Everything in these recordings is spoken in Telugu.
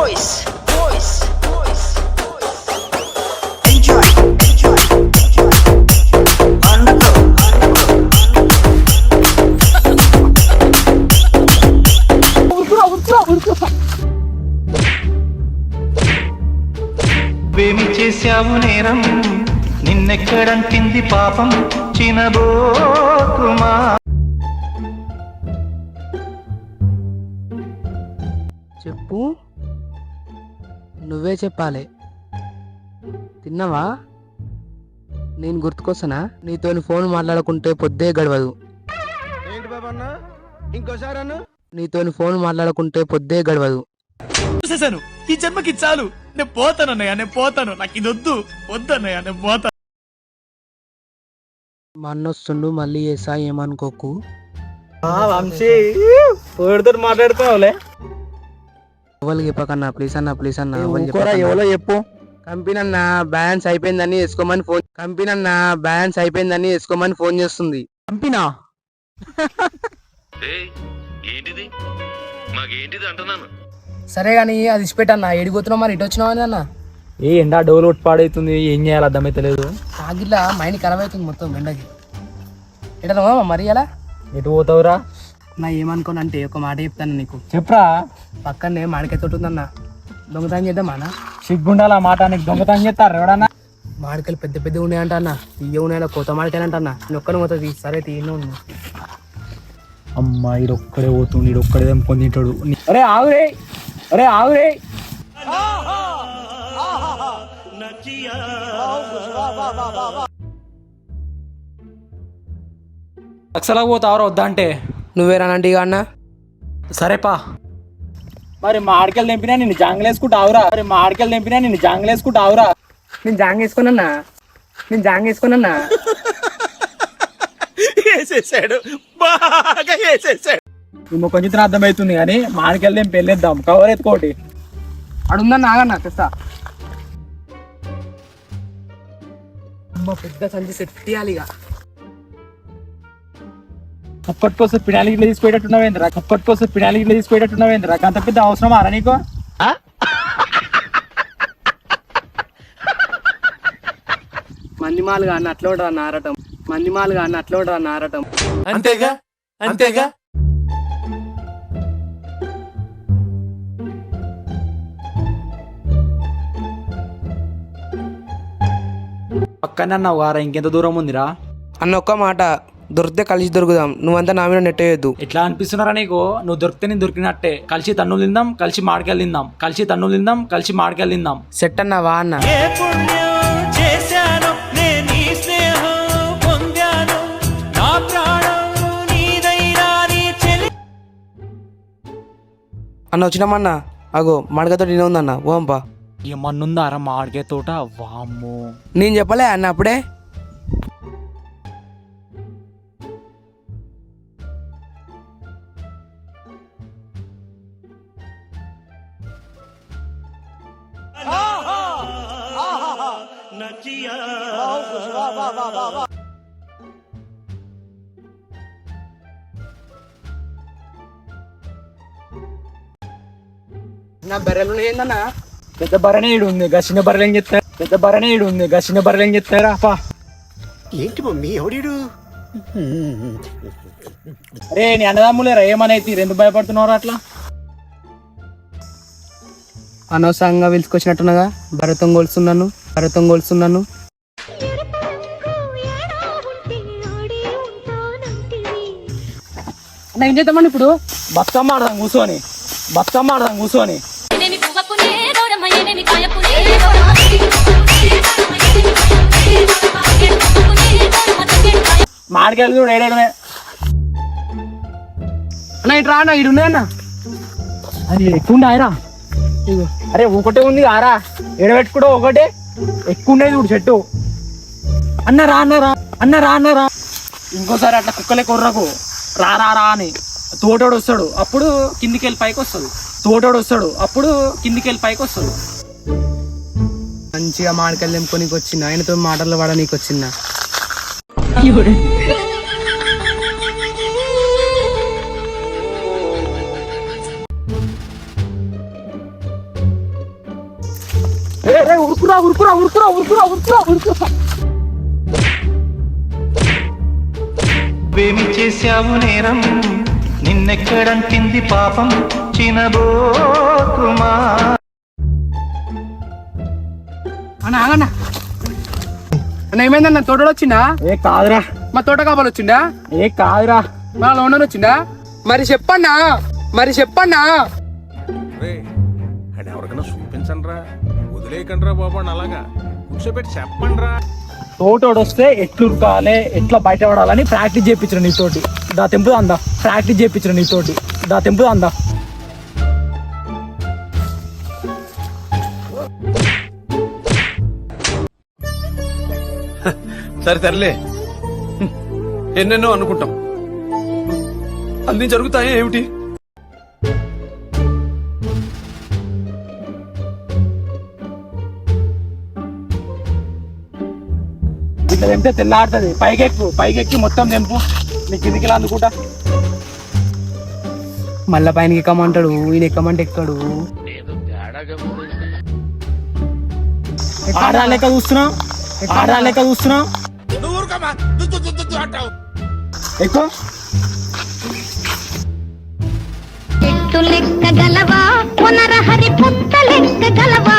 voice, voice, voice, voice. Enjoy, enjoy, enjoy. Undergo, undergo. వేమి చేశావు నేరం నిన్నెక్కడంటింది పాపం చినబోకుమా. చెప్పు, నువ్వే చెప్పాలి. తిన్నావా? నేను గుర్తుకొస్తానా? నీతోని ఫోన్ మాట్లాడుకుంటే పొద్దే గడవదు. ఏంటి బాబన్నా ఇంకోసారి అన్న నీతోని ఫోన్ మాట్లాడుకుంటే పొద్దే గడవదు. చూసేసాను, ఈ జన్మకి చాలు. నేను పోతానన్నయ్య, నేను పోతాను. నాకు ఇది వద్దు, వద్దన్నయ్య, నేను పోతాను. మా అన్న వస్తుండు, మళ్ళీ చేసా, ఏమనుకోకు. వంశీ పోయితో మాట్లాడుతున్నావులే. ఎవరికి చెప్పకన్నా, ప్లీజ్ అన్న, ప్లీజ్ అన్న. ఎవరో చెప్పు. కంపెనీ అన్న బ్యాలెన్స్ అయిపోయిందని వేసుకోమని ఫోన్ ఫోన్ చేస్తుంది. కంపెనా ఏంటిది మాకేంటిది అంటున్నాను. సరే కానీ అది ఇచ్చిపెట్టన్నా. ఎడిపోతున్నావు మరి, ఇటు వచ్చినావు అన్న. ఏ ఎండా డోలు కొట్టి పాడైతుంది, ఏం చేయాలి అర్థమైతలేదు. తాగిట్లా మైండ్ ఖరాబ్ అవుతుంది మొత్తం ఎండకి. ఎటనా మరి అలా ఎటు పోతావురా? నా ఏమనుకోను అంటే ఒక మాట చెప్తాను నీకు. చెప్పరా. పక్కనే మామిడికాయ తోట ఉందన్న, దొంగతనం చేద్దామా అన్న? సిగ్గుండాల మాట, నీకు దొంగతనం చేస్తారు ఎవడన్నా? మామిడికాయలు పెద్ద పెద్ద ఉన్నాయంట అన్న, తీయ ఉన్నాయో కొత్త మామిడికాయలు అంట అన్న. నేను ఒక్కని పోతుంది. సరే తీయనే ఉన్నా. అమ్మా ఇది ఒక్కడే పోతుంది, ఇది ఒక్కడే తెంపుకొని తింటాడు. అరే ఆగురే, అరే ఆగురే. లక్షలా పోతావరా వద్దా అంటే? నువ్వేరానంటే ఇక అన్న. సరేపా. మరి మాడికెళ్ళి తెంపినా నిన్ను జాంగ్లేసుకుంటావురా? నేను జాంగ్ వేసుకోనన్నా, వేసేసాడు, బాగా వేసేసాడు. నువ్వు కొంచెం అర్థమవుతుంది కానీ మాడికెళ్ళి తెంపి వెళ్ళేద్దాం. కవర్ ఎత్తుకోటి అడుందన్న, ఆగన్నా తెస్తా. అమ్మ పెద్ద సంచి సెట్ చేయాలి ఇక. అప్పటికోసం పినాలికి తీసుకుపోయేటట్టున్నావేంద్రా? అంత పెద్ద అవసరం ఆరా నీకు? మందిమాలుగా అన్న అట్లా ఉంటుంది అన్న ఆరటం. అంతేగా అంతేగా. పక్కనే అన్నావు వారా, ఇంకెంత దూరం ఉందిరా? అన్న ఒక్క మాట, దొరికితే కలిసి దొరుకుదాం. నువ్వంతా నా మీద నెట్టేయద్దు. ఎట్లా అనిపిస్తున్నారా నీకు? నువ్వు దొరికితే నేను దొరికినట్టే. కలిసి తన్నులు తిందాం, కలిసి మాడికెళ్ళి తిందాం. సెట్ అన్న వా అన్న. అన్న వచ్చినామన్న, అగో మడగతో నేనే ఉందన్న. ఓంపా ఏమన్నుందారా మాడికాయ తోట? వామ్మో, నేను చెప్పలే అన్న అప్పుడే. నా బర్రెలు ఏందన్నా? పెద్ద బర్రెనే ఈడు ఉంది, గసిన బర్రెలు ఏం చెప్తారా? ఏంటి మమ్మీ ఎవడీడు? అరే నీ అన్నదమ్ములేరా, ఏమనైతే ఎందుకు భయపడుతున్నారా అట్లా? అనవసరంగా పిలుచుకొచ్చినట్టున్నాగా. భరతం కొలుస్తున్నాను. అన్న ఏం చేద్దామని ఇప్పుడు? బతుకమ్మ ఆడదాం కూర్చొని. మాడికాయలు చూడు ఏడేడమే. అన్న ఇటు రా అన్న, ఇటు ఉన్నాయన్న. అది ఎక్కువ ఉన్నాయిరా. అరే ఒకటే ఉంది ఆరా, ఎడబెట్టుకుంటూ ఒకటే ఎక్కువ ఉండేది చూడు చెట్టు. అన్న రా. ఇంకోసారి అట్లా కుక్కలే కొర్రకు రా అని తోటోడు వస్తాడు, అప్పుడు కిందికి వెళ్ళి పైకి వస్తుంది. మంచిగా మామిడికాయలు తెంపుకోనికి వచ్చిన, ఆయనతో మాటలు పడనీకి వచ్చిందా. ఉరుకురా ఉరుకురా ఉరుకురా ఉరుకురా ఉరుకురా ఉరుకురా. ఏమి చేశావు నేరం నిన్నెక్కడంటింది పాపం చినబోకుమా. అన్న ఆగన్న అన్న ఏమైందన్న తోటడు వచ్చిందా? ఏ కాదురా, మా తోట కాపాలు వచ్చిందా? ఏ కాదురా. మా లోనర్ వచ్చిందా? మరి చెప్పన్నా అని ఎవరికైనా చూపించండి రా, వదిలేయకండి రా బాబు అని అలాగా కూర్చోబెట్టి చెప్పండి రా. తోటోడు వస్తే ఎట్లు ఉరకాలి, ఎట్లా బయటపడాలని ప్రాక్టీస్ చేయించిన నీతోటి. దా తెంపు అందా, ప్రాక్టీస్ చేయించిన నీతోటి. దా తెంపు అందా. సరే తరలే, ఎన్నెన్నో అనుకుంటాం, అన్ని జరుగుతాయి ఏమిటి? ఇట్లా తెంపితే తెల్లాడుతుంది. పైకెక్కి మొత్తం తెంపు. నీ కిందికి ఇలా అందుకుంటా. మళ్ళా పైన ఎక్కమంటాడు, ఈయన ఎక్కమంటే ఎక్కడు. ఆడా లెక్క చూస్తున్నావు, ఎక్కువ చెట్టు లెక్క గలవా పునరహరి పుట్ట లెక్క గలవా,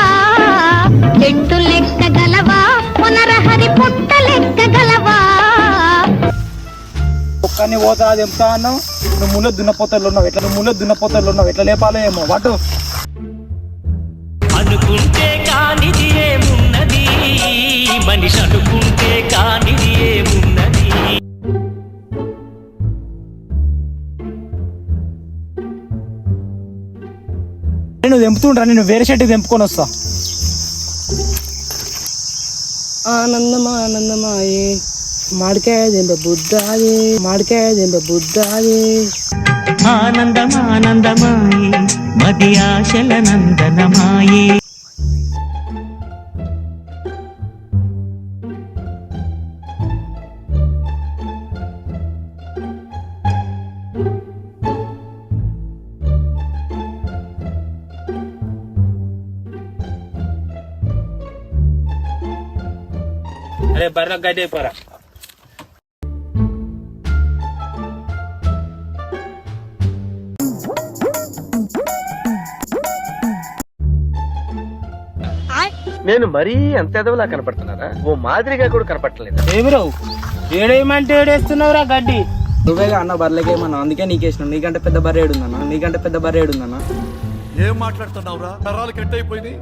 చెట్టు లెక్క గలవా పునరహరి పుట్ట లెక్క గలవా. ఒక్కని పోతా తెంపుతా అన్నావు. నువ్వు ముళ్ళ దున్నపోతలు ఉన్నావు. ఎట్లా లేపాలో ఏమో వాటు. అనుకుంటే కానిది ఏమున్నది, మనిషి అనుకుంటే కానిది ఏమున్నది. నేను తెంపుతుండ్రా, నేను వేరే షర్ట్ తెంపుకొని వస్తా. ఆనందమాయే మాడికాయ దెంబ బుద్ధాయే, ఆనందమానందమాయే మది ఆశల నందనమాయే. అరే బర్ర గడ్డి పోరా. నేను మరీ అంత ఎదవలా కనపడుతున్నారా? ఓ మాదిరిగా కూడా కనపడలేదు. ఏమిరో ఏడేయమంటే ఏడేస్తున్నావురా గడ్డి. నువ్వేగా అన్న బర్రెకేమన్నా, అందుకే నీకేసినావు. నీకంటే పెద్ద బర్రె ఏడుందన్నా. ఏం మాట్లాడుతున్నావురా? నరాలు కట్ అయిపోయింది.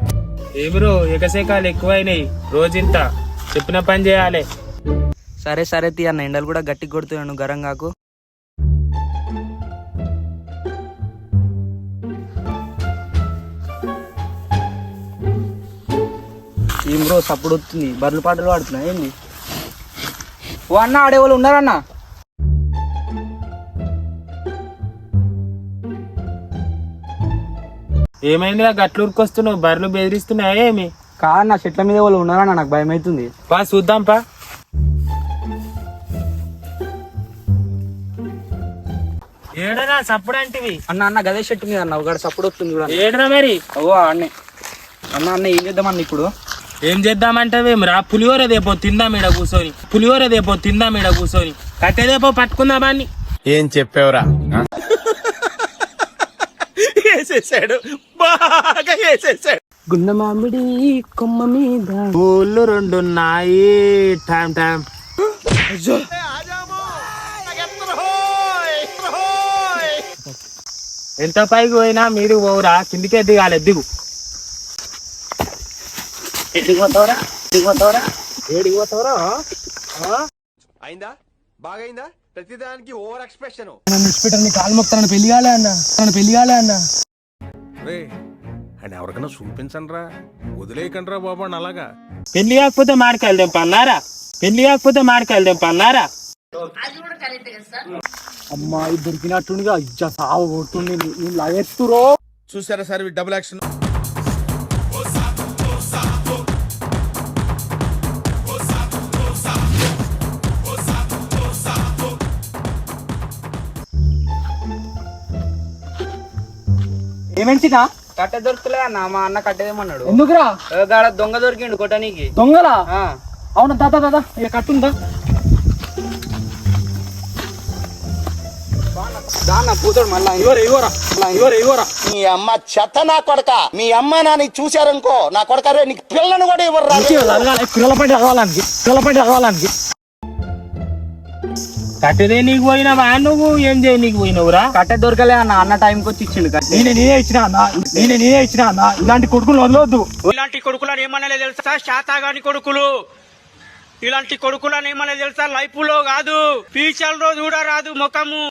ఏమిరో ఎకసేకాలు ఎక్కువైనాయి. రోజంత చెప్పిన పని చేయాలి. సరే తీ అన్న, ఎండలు కూడా గట్టి కొడుతున్నాను, గరం కాకు. ఏం బ్రో సప్పుడు వస్తుంది, బర్రెల పాటలు పాడుతున్నాయి ఏంది? ఓ అన్న ఆడేవాళ్ళు ఉన్నారన్నా? ఏమైందిరా గట్లూరుకొస్తున్నావు? బర్రెలు బెదిరిస్తున్నాయా ఏమి? కాదన్న, చెట్ల మీద వాళ్ళు ఉన్నారన్న, నాకు భయం అవుతుంది. పా చూద్దాం పా. ఏడరా సప్పుడు అంటివి? అన్న గదే చెట్టు మీద అన్న ఒకటి సప్పుడు వస్తుంది కూడా. ఏడరా మరి? ఓ అన్నే అన్న ఏం చేద్దామన్న ఇప్పుడు? ఏం చేద్దామంటావేమిరా? పులిహోర దేపో తిందాం ఈడ కూర్చొని. కట్టెదేపో పట్టుకుందామా అని. ఏం చెప్పావురా? వేసేసాడు, బాగా వేసేసాడు. గున్న మామిడి కొమ్మ మీద ఊళ్ళు రెండున్నాయి. టైం ఎంత పైకి పోయినా మీరు పోవురా, కిందికే దిగాలి. దిగు. ఎడికి పోతావరా? అయిందా? బాగైందా? ప్రతిదానికి ఓవర్ ఎక్స్ప్రెషన్. హాస్పిటల్ కాలు మొక్తాను, పెళ్లి కాలే అన్న. అని ఎవరికైనా చూపించండి రా, వదిలేయకండి రా బాబు అని అలాగా. పెళ్లి కాకపోతే మాడికాయలు తెంపన్నారా? అమ్మాయి దొరికినట్టుండిగా ఇజ్జ సాగు కొడుతుంది. నేను లగెత్తురో. చూసారా సార్ డబుల్ యాక్షన్? ఏమెంచినా కట్టె దొరుకుతలే అన్న మా అన్న కట్టేదేమన్నాడు. ఎందుకురా? గాడ దొంగ దొరికిండు కొట్టనీకి. దొంగలా? అవునా? దాదా ఇక కట్టుందా? దాన్న పూతాడు మళ్ళా. ఇవరా మీ అమ్మ చెత్త నా కొడక. మీ అమ్మ నాని చూశారనుకో నా కొడక రే నీకు పిల్లను కూడా ఇవ్వరు. పిల్లల పండి అవ్వాలానికి కట్టెదే నీకు పోయినావా? నువ్వు ఏం చేయ నీకు పోయినవురా? కట్టె దొరకలే అన్న. అన్న టైంకి వచ్చి ఇచ్చిండు కట్టె. నేనే ఇచ్చిన అన్న. ఇలాంటి కొడుకులు వదలొద్దు. ఇలాంటి కొడుకులను ఏమన్నా తెలుసా? శాతాగాని కొడుకులు. ఇలాంటి కొడుకులను ఏమన్నా తెలుసా? లైఫ్ లో కాదు ఫ్యూచర్ లో కూడా రాదు ముఖము.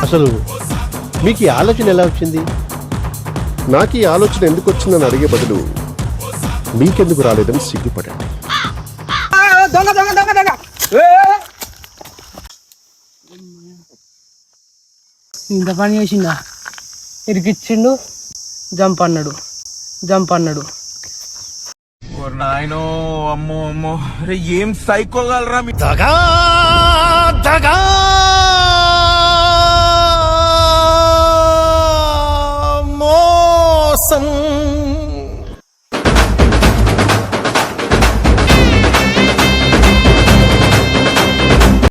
అసలు మీకు ఈ ఆలోచన ఎలా వచ్చింది? నాకు ఈ ఆలోచన ఎందుకు వచ్చిందని అడిగే బదులు మీకెందుకు రాలేదని సిగ్గుపడండి. ఇంత పని చేసిందా? ఇరికిచ్చిండు, జంప్ అన్నాడు. నాయనో అమ్మో అమ్మో అరే ఏం సైకోగలరా మీ మోసం